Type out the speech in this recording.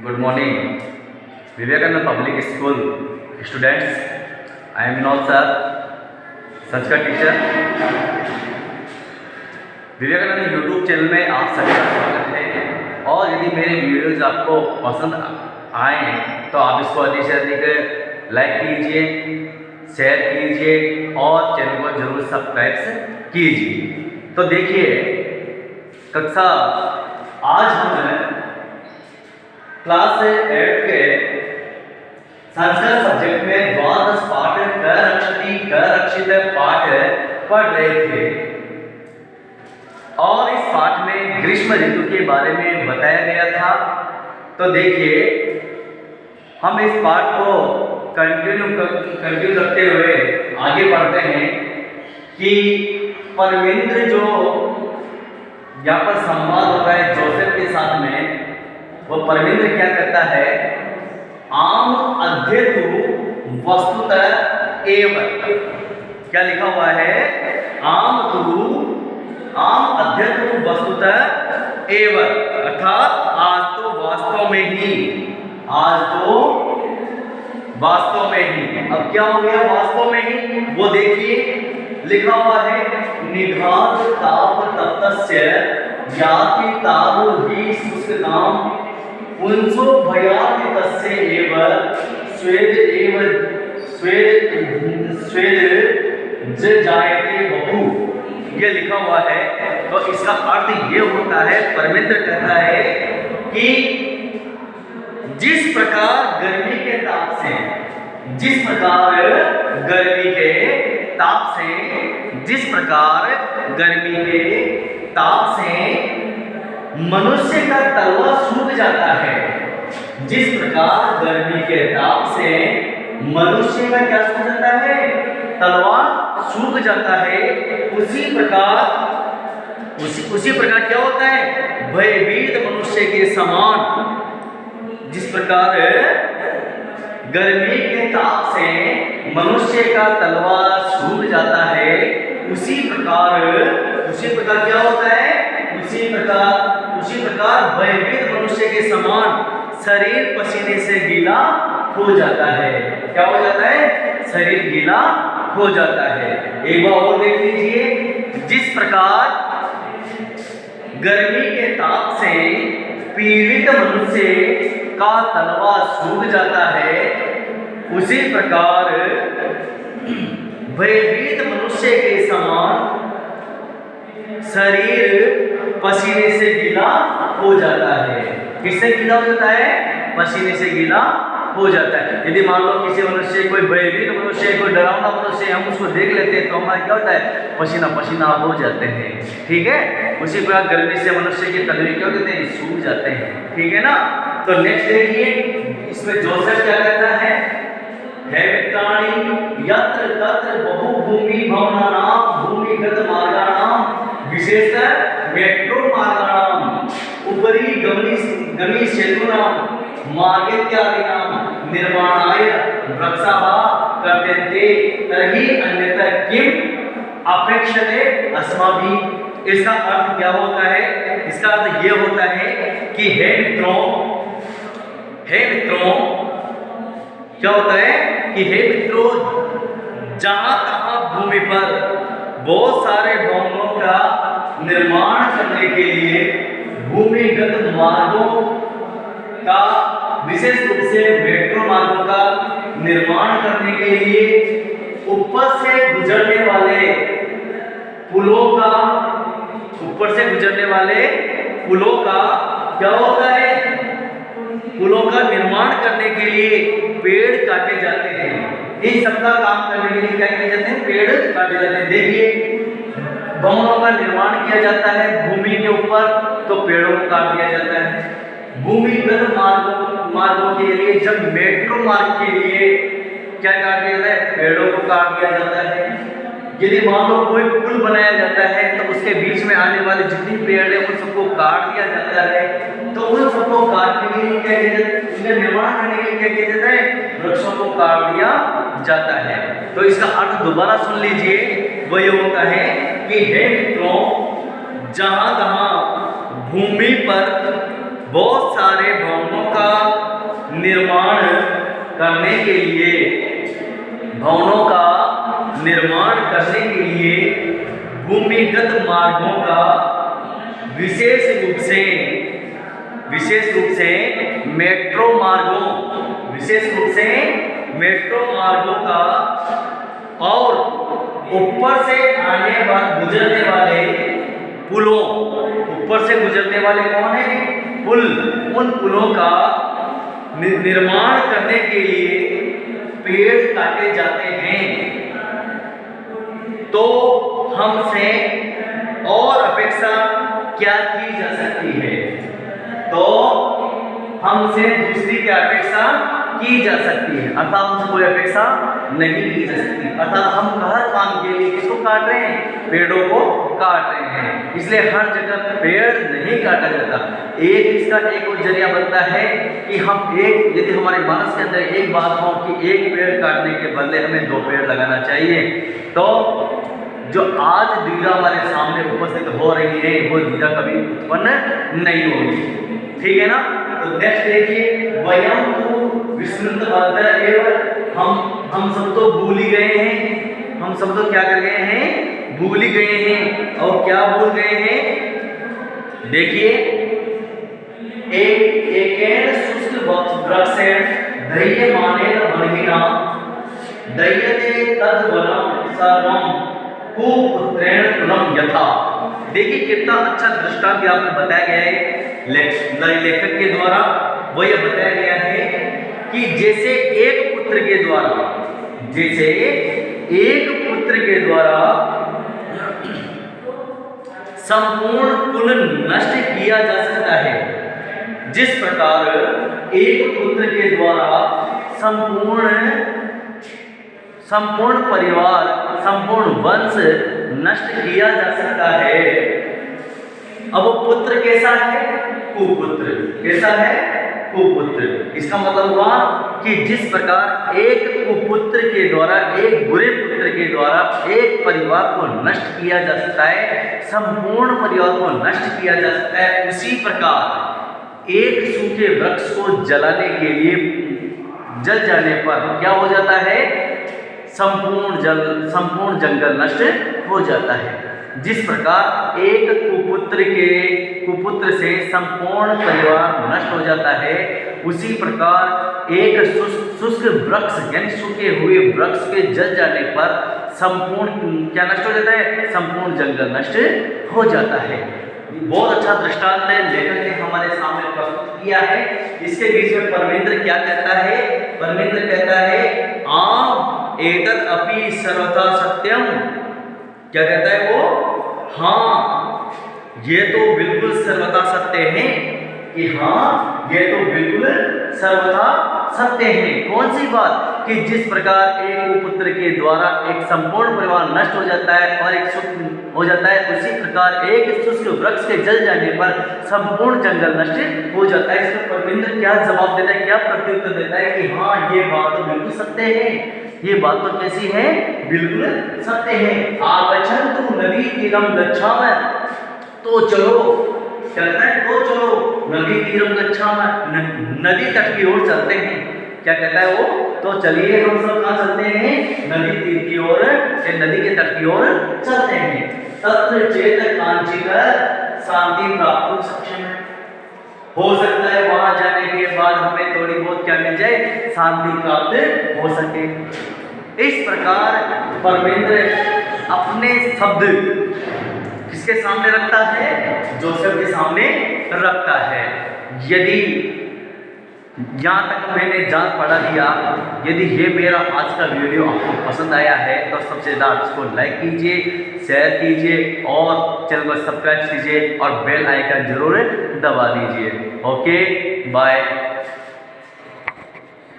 Good morning, Vivekananda Public School students. I am Vinod sir, Sanskrit teacher. Vivekananda YouTube channel में आप सभी का स्वागत है। और यदि मेरे वीडियोज आपको पसंद आए तो आप इसको अधिक से अधिक लाइक कीजिए, शेयर कीजिए और चैनल को जरूर सब्सक्राइब कीजिए। तो देखिए कक्षा आज हम क्लास 8 के संस्कृत सब्जेक्ट में द्वादश पाठ करक्षित पाठ पढ़ रहे थे और इस पाठ में ग्रीष्म ऋतु के बारे में बताया गया था। तो देखिए हम इस पाठ को कंटिन्यू रखते हुए आगे बढ़ते हैं कि परमेंद्र जो यहाँ पर संवाद हो रहा है जोसेफ के साथ में, वो परमेंद्र क्या करता है, आम अध्येतु वस्तुतः एव, क्या लिखा हुआ है, आम अध्येतु वस्तुतः एव, अर्थात आज तो वास्तव में ही, अब क्या हो गया वास्तव में ही, वो देखिए लिखा हुआ है, निघात ताप तप्तस्य याति तारो ही शुष्कताम पुंसो भयाति तस्य एव स्वेद जायते बहू, ये लिखा हुआ है। तो इसका अर्थ ये होता है, परमेंद्र कहता है कि जिस प्रकार गर्मी के ताप से मनुष्य का तलवा सूख जाता है, जिस प्रकार गर्मी के ताप से मनुष्य का क्या सूख जाता है, तलवा सूख जाता है, उसी प्रकार क्या होता है, भयभीत मनुष्य के समान, जिस प्रकार गर्मी के ताप से मनुष्य का तलवा सूख जाता है, उसी प्रकार क्या होता है, उसी प्रकार भयभीत मनुष्य के समान शरीर पसीने से गीला हो जाता है। क्या हो जाता है, शरीर गीला हो जाता है। एक बार और देख लीजिए, जिस प्रकार गर्मी के ताप से पीड़ित मनुष्य का तलवा सूख जाता है, उसी प्रकार भयभीत मनुष्य के समान शरीर पसीने से गीला हो जाता है। किससे गीला हो जाता है, पसीने से गीला हो जाता है। यदि मान लो किसी मनुष्य, कोई भयभीत मनुष्य, कोई डरावना मनुष्य, हम उसको देख लेते हैं तो हमारा क्या होता है, पसीना हो जाते हैं। ठीक है, उसी प्रकार गर्मी से मनुष्य के तलवे क्या होते हैं, सूख जाते हैं। ठीक है ना। तो नेक्स्ट देखिए, इसमें जोसेफ क्या कहता है, मित्राणि यत्र तत्र बहुभूमि भवनानां भूमिगत मार्गाणां विशेषतः मेट्रो मार्गाणां उपरि गमि सेतूनां मार्गेत्यादीनां निर्माणाय वृक्षाः कर्तन्ते तर्हि अन्यथा किम अपेक्षते अस्माभिः। इसका अर्थ क्या होता है, इसका अर्थ ये होता है कि हे मित्रों, क्या होता है कि हे मित्रों, जहां तहां भूमि पर बहुत सारे भवनों का निर्माण करने के लिए भूमिगत मार्गों का, विशेष रूप से मेट्रो मार्गों का निर्माण करने के लिए ऊपर से गुजरने वाले पुलों का क्या होता है, पुलों का निर्माण करने के लिए पेड़ काटे जाते हैं। इन सब का काम करने के लिए क्या किए जाते हैं, पेड़ काटे जाते हैं। देखिए भवनों का निर्माण किया जाता है भूमि के ऊपर, तो पेड़ों को काट दिया जाता है। भूमिगत मार्गों के लिए, जब मेट्रो मार्ग के लिए क्या काट दिया जाता है, पेड़ों को काट दिया जाता है। यदि मान लो कोई पुल बनाया जाता है तो उसके बीच में आने वाले जितनी पेड़ है उन सबको काट दिया जाता है। तो उन सबको काटने के लिए क्या किया जाता है, उनका निर्माण करने के लिए क्या किया जाता है, वृक्षों को काट दिया जाता है। तो इसका अर्थ दोबारा सुन लीजिए, वो ये होता है कि हे मित्रों, जहां तहां भूमि पर बहुत सारे भवनों का करने के लिए, भवनों का निर्माण करने के लिए भूमिगत मार्गों का विशेष रूप से मेट्रो मार्गों का और ऊपर से गुजरने वाले पुलों, ऊपर से गुजरने वाले कौन है? पुल। उन पुलों का निर्माण करने के लिए पेड़ काटे जाते हैं। तो हमसे और अपेक्षा क्या की जा सकती है? तो हमसे दूसरी क्या अपेक्षा की जा सकती है? अर्थात हमसे कोई अपेक्षा नहीं की जा सकती। अर्थात हम हर काम के लिए किसको काट रहे हैं? पेड़ों को काट रहे हैं। इसलिए हर जगह पेड़ नहीं काटा जाता। इसका एक और जरिया बनता है कि हम यदि हमारे मानस के अंदर एक बात हो कि एक पेड़ काटने के बदले हमें 2 पेड़ लगाना चाहिए, तो जो आज दुविधा हमारे सामने उपस्थित हो रही है वो दुविधा कभी उत्पन्न नहीं होगी। ठीक है ना? तो नेक्स्ट देखिए, वयम तु विस्मृतवन्तः एव, हम सब तो भूल ही गए हैं। हम सब तो क्या कर गए हैं? भूल ही गए हैं। और क्या भूल गए हैं? देखिए, एकेन शुष्क वृक्षेण दह्यमानेन वह्निना दह्यते तद्वनं सर्वं कुपुत्रेण कुलं यथा। देखिए कितना अच्छा दृष्टांत यहाँ पर बताया गया है लेखक के द्वारा। वो ये बताया गया है कि जैसे एक पुत्र के द्वारा संपूर्ण कुल नष्ट किया जा सकता है, जिस प्रकार एक पुत्र के द्वारा संपूर्ण परिवार, संपूर्ण वंश नष्ट किया जा सकता है। अब वो पुत्र कैसा है? कुपुत्र। कैसा है? कुपुत्र। इसका मतलब हुआ कि जिस प्रकार एक कुपुत्र के द्वारा, एक बुरे पुत्र के द्वारा एक परिवार को नष्ट किया जा सकता है, संपूर्ण परिवार को नष्ट किया जा सकता है, उसी प्रकार एक सूखे वृक्ष को जलाने के लिए जल जाने पर क्या हो जाता है? संपूर्ण जंगल नष्ट हो जाता है। जिस प्रकार एक कुपुत्र से संपूर्ण परिवार नष्ट हो जाता है, उसी प्रकार एक शुष्क वृक्ष यानी सूखे हुए वृक्ष के जल जाने पर संपूर्ण क्या नष्ट हो जाता है? संपूर्ण जंगल नष्ट हो जाता है। बहुत अच्छा दृष्टांत है लेखक ने हमारे सामने प्रस्तुत किया है। इसके बीच में परमेंद्र क्या कहता है? परमेंद्र कहता है आम एतत् अपि सर्वथा सत्यम। क्या कहता है वो? हाँ, ये तो बिल्कुल सर्वथा सत्य है कि हाँ, ये तो बिल्कुल सर्वथा सत्य है। कौन सी बात? कि जिस प्रकार एक पुत्र के द्वारा एक संपूर्ण परिवार नष्ट हो जाता है और एक सुख हो जाता है, उसी प्रकार एक शुष्क वृक्ष के जल जाने पर संपूर्ण जंगल नष्ट हो जाता है। इसमें परमेंद्र क्या जवाब देता है, क्या प्रत्युत्तर देता है कि हाँ, ये बात तो बिल्कुल सत्य है। ये बात तो कैसी है? बिल्कुल सत्य है। आगच्छन्तु नदी तीरम गच्छामः, तो चलो, चलना है तो चलो नदी तीरम गच्छामः, नदी तट की ओर चलते हैं। क्या कहता है वो? तो चलिए हम सब कहाँ चलते हैं? नदी तीर की ओर, नदी के तट की ओर चलते हैं। तत्र चेत कांचित शांति प्राप्त सक्षम है। हो सकता है वहां जाने के बाद हमें थोड़ी बहुत क्या मिल जाए? शांति प्राप्त हो सके। इस प्रकार परमेंद्र अपने शब्द किसके सामने रखता है? जोसेफ के सामने रखता है। यदि यहाँ तक मैंने जान पढ़ा दिया, यदि ये मेरा आज का वीडियो आपको पसंद आया है तो सबसे ज़्यादा इसको लाइक कीजिए, शेयर कीजिए और चैनल को सब्सक्राइब कीजिए और बेल आइकन जरूर दबा दीजिए। Okay, bye.